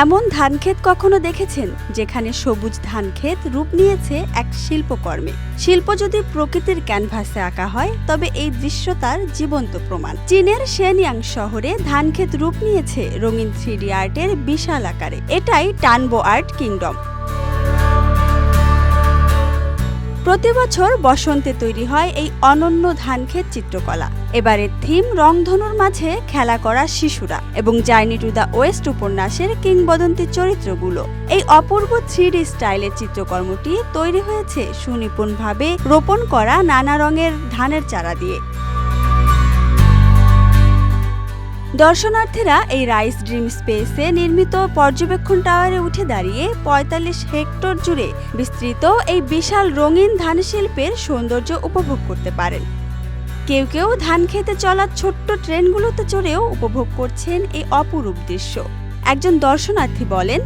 এমন ধানক্ষেত কখনো দেখেছেন যেখানে সবুজ ধানক্ষেত রূপ নিয়েছে এক শিল্পকর্মে? শিল্প যদি প্রকৃতির ক্যানভাসে আঁকা হয় তবে এই দৃশ্য তার জীবন্ত প্রমাণ। চীনের শেনইয়াং শহরে ধানক্ষেত রূপ নিয়েছে রঙিন 3D আর্টের বিশাল আকারে। এটাই টানবো আর্ট কিংডম। প্রতি বছর বসন্তে তৈরি হয় এই অনন্য ধানক্ষেত চিত্রকলা। এবারের থিম রংধনুর মাঝে খেলা করা শিশুরা এবং জার্নি টু দ্য ওয়েস্ট উপন্যাসের কিংবদন্তি চরিত্রগুলো। এই অপূর্ব 3D স্টাইলের চিত্রকর্মটি তৈরি হয়েছে সুনিপুণভাবে রোপণ করা নানা রঙের ধানের চারা দিয়ে। দর্শনার্থীরা এই রাইস ড্রিম স্পেসে নির্মিত পর্যবেক্ষণ টাওয়ারে উঠে দাঁড়িয়ে ৪৫ হেক্টর জুড়ে বিস্তৃত এই বিশাল রঙিন ধান শিল্পের সৌন্দর্য উপভোগ করতে পারেন। কেউ কেউ ধান খেতে চলা ছোট্ট ট্রেনগুলোতে চড়েও উপভোগ করছেন এই অপরূপ দৃশ্য। একজন দর্শনার্থী বলেন,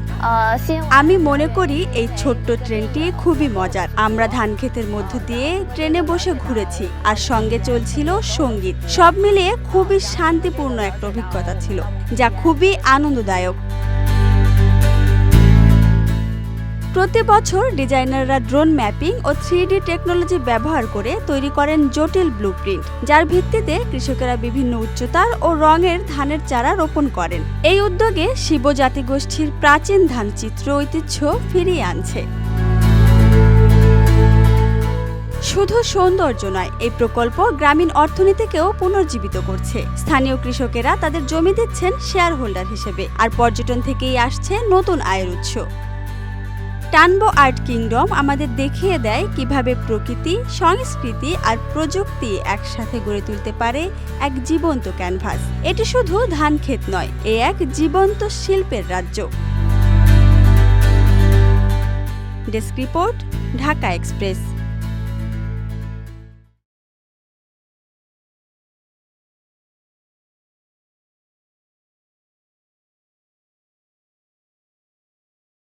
আমি মনে করি এই ছোট্ট ট্রেনটি খুবই মজার। আমরা ধানক্ষেতের মধ্য দিয়ে ট্রেনে বসে ঘুরেছি আর সঙ্গে চলছিল সঙ্গীত। সব মিলিয়ে খুবই শান্তিপূর্ণ একটা অভিজ্ঞতা ছিল, যা খুবই আনন্দদায়ক। প্রতি বছর ডিজাইনাররা ড্রোন ম্যাপিং ও 3D টেকনোলজি ব্যবহার করে তৈরি করেন জটিল ব্লুপ্রিন্ট, যার ভিত্তিতে কৃষকেরা বিভিন্ন উচ্চতার ও রঙের ধানের চারা রোপণ করেন। এই উদ্যোগে শিব জাতিগোষ্ঠীর প্রাচীন ধানচিত্র ঐতিহ্য ফিরিয়ে আনছে। শুধু সৌন্দর্য নয়, এই প্রকল্প গ্রামীণ অর্থনীতিকেও পুনর্জীবিত করছে। স্থানীয় কৃষকেরা তাদের জমি দিচ্ছেন শেয়ার হোল্ডার হিসেবে, আর পর্যটন থেকেই আসছে নতুন আয়ের উৎস। টানবো আর্ট কিংডম আমাদের দেখিয়ে দেয় কিভাবে প্রকৃতি, সংস্কৃতি আর প্রযুক্তি একসাথে গড়ে তুলতে পারে এক জীবন্ত ক্যানভাস। এটি শুধু ধানক্ষেত নয়, এ এক জীবন্ত শিল্পের রাজ্য। Desk report, Dhaka express.